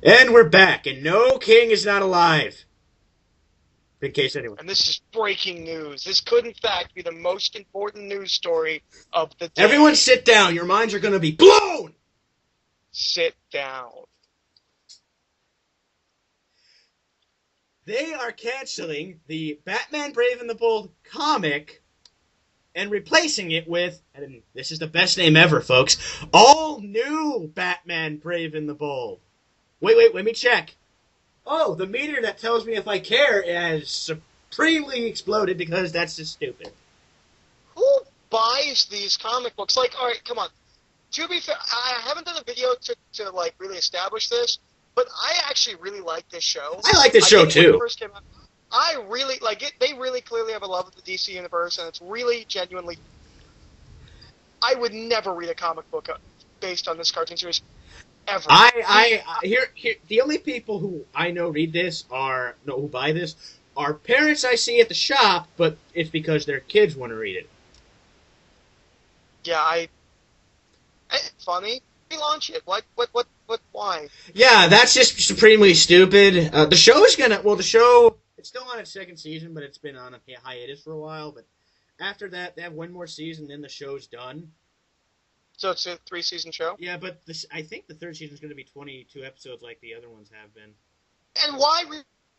And we're back, and no king is not alive. In case anyone. And this is breaking news. This could, in fact, be the most important news story of the day. Everyone sit down. Your minds are going to be blown! Sit down. They are canceling the Batman Brave and the Bold comic and replacing it with, and this is the best name ever, folks, all new Batman Brave and the Bold. Wait, let me check. Oh, the meter that tells me if I care has supremely exploded because that's just stupid. Who buys these comic books? Like, all right, come on. To be fair, I haven't done a video to like, really establish this, but I actually really like this show. I like this show, too. When it first came out, I really like it. They really clearly have a love of the DC universe, and it's really genuinely... I would never read a comic book based on this cartoon series. Ever. Here, the only people who I know who buy this are parents I see at the shop, but it's because their kids want to read it. Yeah, it's funny. Relaunch it. What, why? Yeah, that's just supremely stupid. The show is it's still on its second season, but it's been on a hiatus for a while, but after that, they have one more season, then the show's done. So it's a 3-season show? Yeah, but I think the third season is going to be 22 episodes like the other ones have been. And why?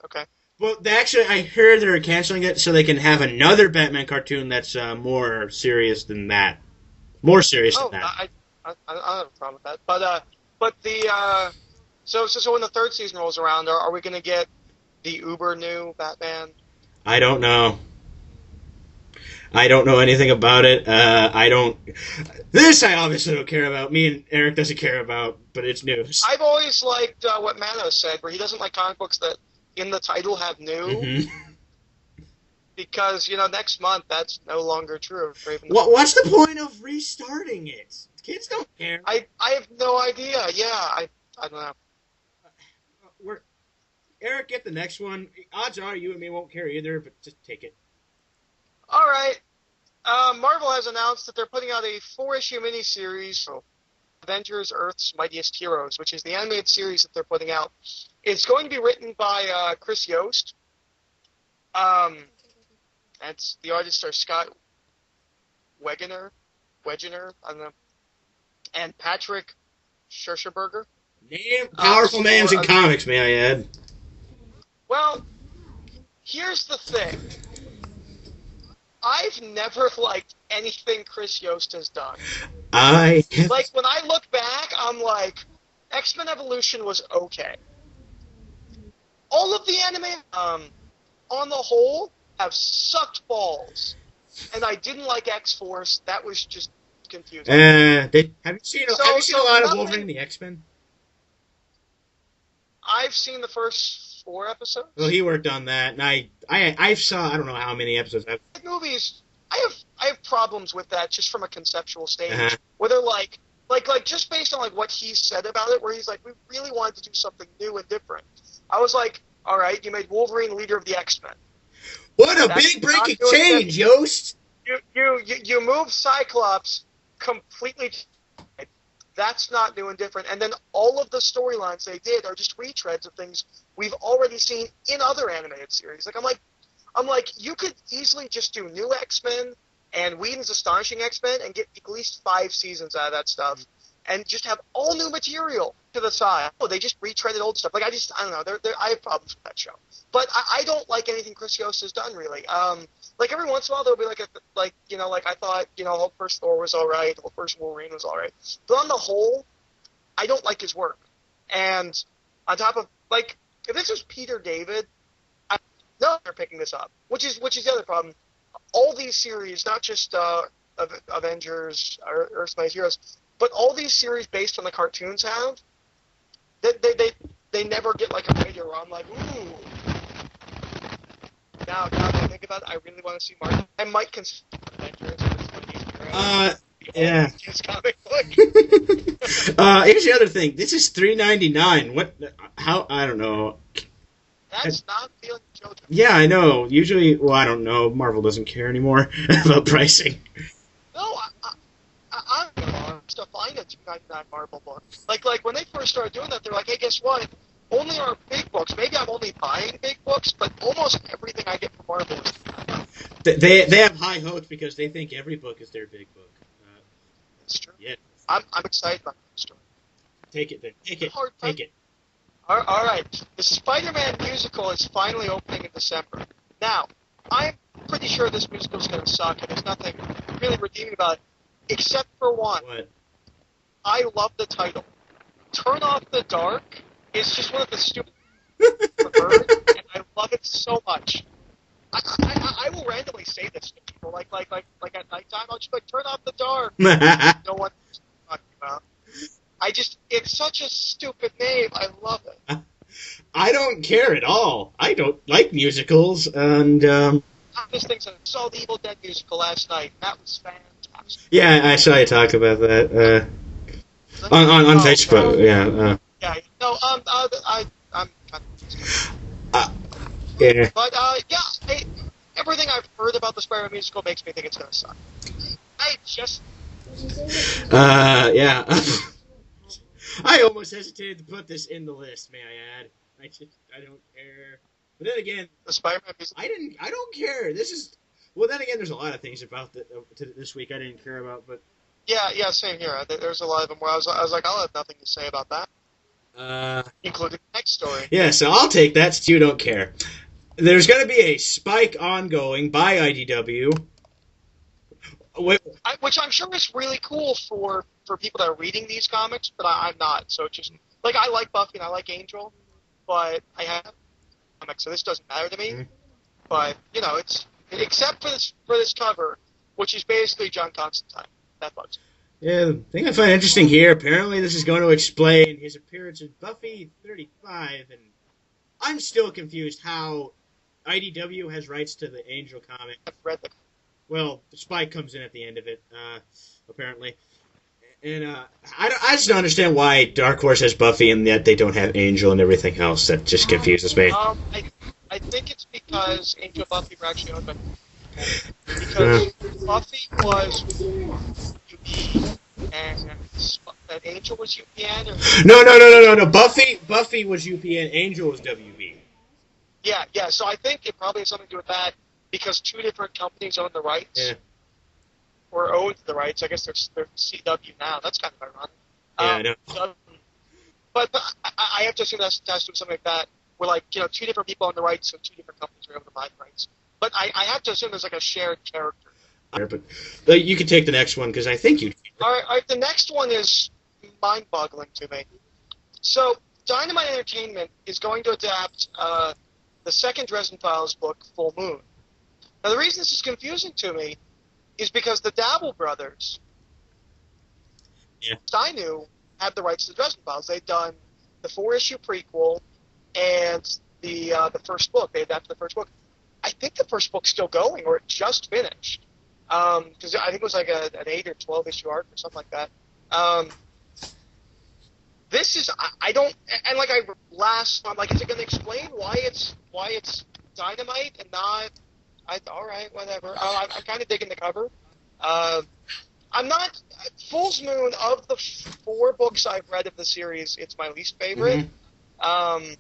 Okay. Well, I heard they're canceling it so they can have another Batman cartoon that's more serious than that. More serious than that. I don't have a problem with that. So when the third season rolls around, are we going to get the uber new Batman? I don't know. I don't know anything about it. This I obviously don't care about. Me and Eric doesn't care about, but it's news. I've always liked what Mano said, where he doesn't like comic books that in the title have new. Mm-hmm. Because, next month, that's no longer true. What's the point of restarting it? Kids don't care. I have no idea. Yeah, I don't know. Eric, get the next one. Odds are you and me won't care either, but just take it. All right. Marvel has announced that they're putting out a 4-issue miniseries, Avengers: Earth's Mightiest Heroes, which is the animated series that they're putting out. It's going to be written by Chris Yost. The artists are Scott Wegener, I don't know, and Patrick Schercherberger. Name powerful names in comics, may I add. Well, here's the thing. I've never liked anything Chris Yost has done. Like, when I look back, I'm like, X-Men Evolution was okay. All of the anime, on the whole, have sucked balls. And I didn't like X-Force. That was just confusing. Have you seen a lot of Wolverine and the X-Men? I've seen the first 4 episodes. Well, he worked on that, and I saw, I don't know how many episodes. Movies, I have problems with that just from a conceptual stage. Uh-huh. Where they're like just based on like what he said about it, where he's like, we really wanted to do something new and different. I was like, all right, you made Wolverine leader of the X-Men. What a big breaking change, Yost! You move Cyclops completely. That's not new and different. And then all of the storylines they did are just retreads of things we've already seen in other animated series. Like I'm like, you could easily just do new X-Men and Whedon's Astonishing X-Men and get at least 5 seasons out of that stuff, and just have all new material to the side. Oh, they just retreaded old stuff. Like I don't know. I have problems with that show. But I don't like anything Chris Yost has done really. Like every once in a while there'll be like I thought Hulk vs. Thor was all right, Hulk vs. Wolverine was all right. But on the whole, I don't like his work. And on top of if this was Peter David, they're picking this up, which is the other problem. All these series, not just Avengers or Earth's Mightiest Heroes, but all these series based on the cartoons have, they never get like a radio where I'm like, ooh. Now that I think about it, I really want to see Marvel. I might consider Avengers or Earth's Mightiest Heroes. Yeah. Comic book. Here's the other thing. This is $3.99. What? How? I don't know. That's not feeling children. Yeah, I know. Usually, I don't know. Marvel doesn't care anymore about pricing. No, I'm just to find a $2.99 Marvel book. Like when they first started doing that, they're like, hey, guess what? only are big books. Maybe I'm only buying big books, but almost everything I get from Marvel is They have high hopes because they think every book is their big book. That's true. Yeah. I'm excited about the story. Take it then. Take it. Take it. All right. The Spider-Man musical is finally opening in December. Now, I'm pretty sure this musical is going to suck, and there's nothing really redeeming about it, except for one. What? I love the title. Turn Off the Dark is just one of the stupid I've heard, and I love it so much. I will randomly say this to people, like at nighttime. I'll just be like, turn off the dark. No one knows what I'm talking about. It's such a stupid name. I love it. I don't care at all. I don't like musicals, and I just think so. I saw the Evil Dead musical last night. That was fantastic. Yeah, I saw you talk about that on Facebook. Yeah. Yeah. No. I'm kind of. Yeah. But everything I've heard about the Spider-Man musical makes me think it's gonna suck. Yeah. I almost hesitated to put this in the list, may I add. I don't care. But then again, the Spider-Man musical. I don't care. Well, then again, there's a lot of things about this week I didn't care about, but. Yeah, same here. There's a lot of them where I was like, I'll have nothing to say about that. Including the next story. Yeah, so I'll take that since you don't care. There's going to be a Spike ongoing by IDW. Which I'm sure is really cool for people that are reading these comics, but I'm not. So it's just, like, I like Buffy and I like Angel, but I have comics, so this doesn't matter to me. Mm-hmm. But, it's, except for this cover, which is basically John Constantine. That bugs me. Yeah, the thing I find interesting here, apparently this is going to explain his appearance in Buffy 35, and I'm still confused how IDW has rights to the Angel comic. I've read the... Well, Spike comes in at the end of it, apparently. And I just don't understand why Dark Horse has Buffy and yet they don't have Angel and everything else. That just confuses me. I think it's because Angel and Buffy were actually owned by... Because Buffy was UP and Angel was UPN? Or... No. Buffy was UPN, Angel was WB. Yeah, so I think it probably has something to do with that, because two different companies own the rights. Yeah. Or owned the rights. I guess they're CW now. That's kind of ironic. Yeah, I know. But I have to assume that's to do with something like that, where, two different people own the rights, so two different companies are able to buy the rights. But I have to assume there's, a shared character. But you can take the next one, because I think you... All right, the next one is mind-boggling to me. So, Dynamite Entertainment is going to adapt the second Dresden Files book, Full Moon. Now, the reason this is confusing to me is because the Dabble brothers, I knew, had the rights to the Dresden Files. They'd done the 4-issue prequel and the first book. They adapted the first book. I think the first book's still going, or it just finished. Because I think it was like an 8 or 12-issue arc or something like that. This is, I don't, and I'm like, is it going to explain why it's Dynamite and not, all right, whatever. I'm kind of digging the cover. I'm not, Fool's Moon, of the 4 books I've read of the series, it's my least favorite. Mm-hmm.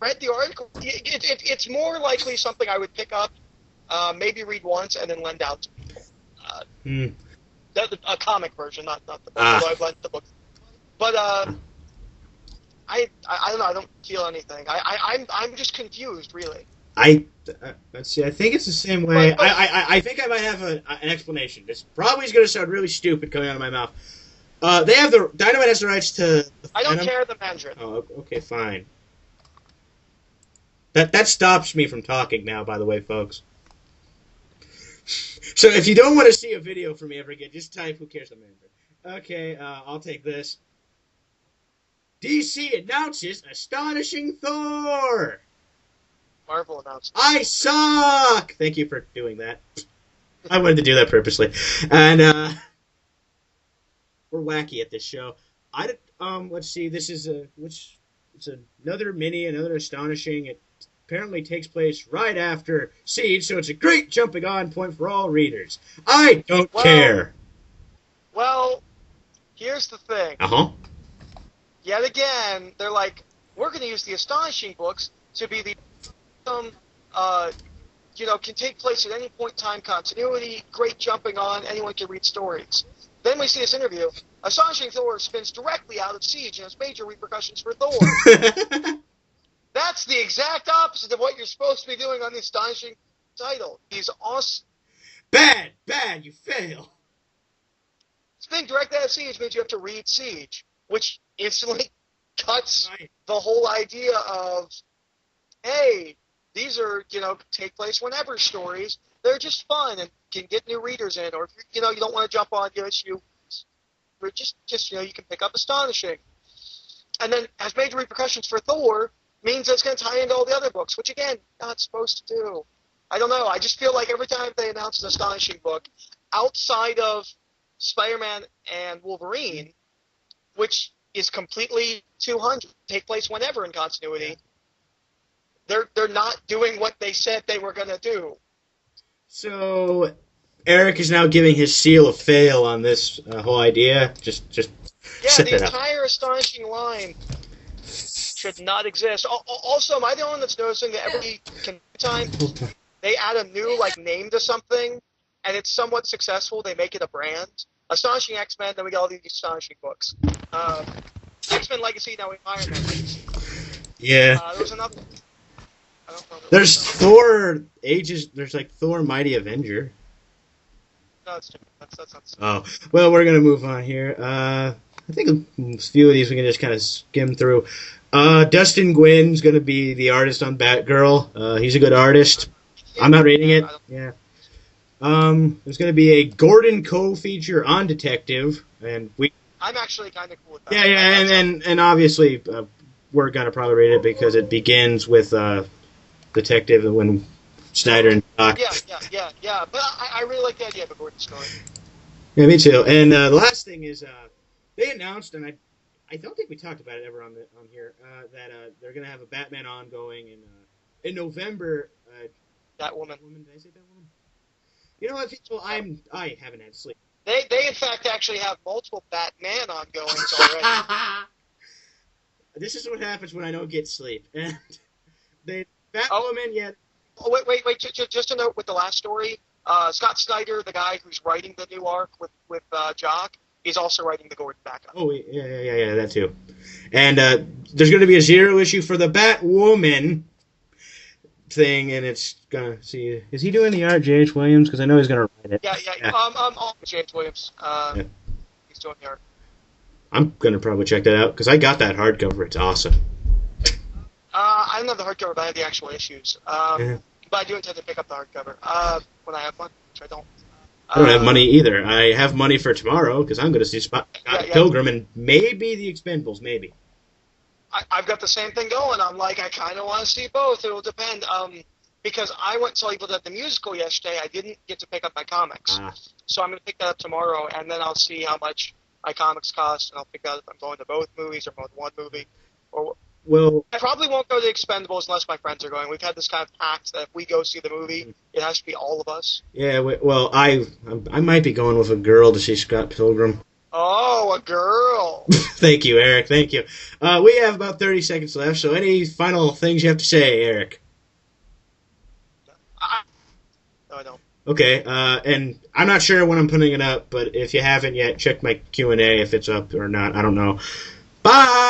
Read the article. It's more likely something I would pick up, maybe read once, and then lend out to people. A comic version, not the book. Although I've lent the book. But I don't know. I don't feel anything. I'm just confused, really. Let's see. I think it's the same way. I think I might have an explanation. This probably is going to sound really stupid coming out of my mouth. They have Dynamite has the rights to. I don't care the Mandarin. Oh, okay, fine. That stops me from talking now, by the way, folks. So if you don't want to see a video from me ever again, just type "Who cares the Mandarin." Okay, I'll take this. DC announces Astonishing Thor. Marvel announces. I suck. Thank you for doing that. I wanted to do that purposely, and we're wacky at this show. Let's see. This is it's another another Astonishing. It apparently takes place right after Siege, so it's a great jumping on point for all readers. I don't care. Well, here's the thing. Uh-huh. yet again, they're like, we're going to use the Astonishing books to be the can take place at any point in time continuity, great jumping on, anyone can read stories. Then we see this interview. Astonishing Thor spins directly out of Siege and has major repercussions for Thor. That's the exact opposite of what you're supposed to be doing on the Astonishing title. He's awesome. Bad, you fail. Spinning directly out of Siege means you have to read Siege, which instantly cuts the whole idea of, hey, these are, take place whenever stories. They're just fun and can get new readers in. Or, you don't want to jump on the issue, just you can pick up Astonishing. And then has major repercussions for Thor means that it's going to tie into all the other books, which, again, not supposed to do. I don't know. I just feel like every time they announce an Astonishing book, outside of Spider-Man and Wolverine, which is completely 200, take place whenever in continuity, they're not doing what they said they were going to do. So Eric is now giving his seal of fail on this whole idea. Just the entire Astonishing line should not exist. Also, am I the only one that's noticing that every time they add a new name to something and it's somewhat successful, they make it a brand? Astonishing X-Men, then we got all these Astonishing books. X-Men Legacy, now we Iron Man Legacy. Yeah. There was another. There's Thor Ages. There's Thor Mighty Avenger. No, that's not. Oh, well, we're gonna move on here. I think a few of these we can just kind of skim through. Dustin Nguyen's gonna be the artist on Batgirl. He's a good artist. I'm not reading it. Yeah. There's gonna be a Gordon co-feature on Detective, and I'm actually kind of cool with that. Yeah, and obviously we're gonna probably read it because it begins with Detective when Snyder and Doc. Yeah. But I really like the idea of a Gordon story. Yeah, me too. And the last thing is they announced, and I don't think we talked about it ever on here, that they're gonna have a Batman ongoing in November. Batwoman. Did I say Batwoman? You know what, people? I haven't had sleep. They in fact actually have multiple Batman ongoings already. This is what happens when I don't get sleep. And Batwoman, yeah. Oh, wait. Just a note with the last story. Scott Snyder, the guy who's writing the new arc with Jock, is also writing the Gordon backup. Oh, yeah, that too. And there's going to be a 0 issue for the Batwoman thing, and it's gonna see. Is he doing the art, J.H. Williams? Because I know he's gonna write it. Yeah. James Williams. He's doing the art. I'm gonna probably check that out because I got that hardcover. It's awesome. I don't have the hardcover, but I have the actual issues. But I do intend to pick up the hardcover when I have money, which I don't. I don't have money either. I have money for tomorrow because I'm going to see Scott Pilgrim and maybe the Expendables, maybe. I've got the same thing going. I'm like, I kind of want to see both. It will depend. Because I went and saw Evil Dead the musical yesterday, I didn't get to pick up my comics. So I'm going to pick that up tomorrow, and then I'll see how much my comics cost, and I'll pick out if I'm going to both movies or going to one movie. Well, I probably won't go to the Expendables unless my friends are going. We've had this kind of pact that if we go see the movie, it has to be all of us. Yeah, well, I might be going with a girl to see Scott Pilgrim. Oh, a girl. Thank you, Eric. Thank you. We have about 30 seconds left, so any final things you have to say, Eric? No, I don't. Okay, and I'm not sure when I'm putting it up, but if you haven't yet, check my Q&A if it's up or not. I don't know. Bye!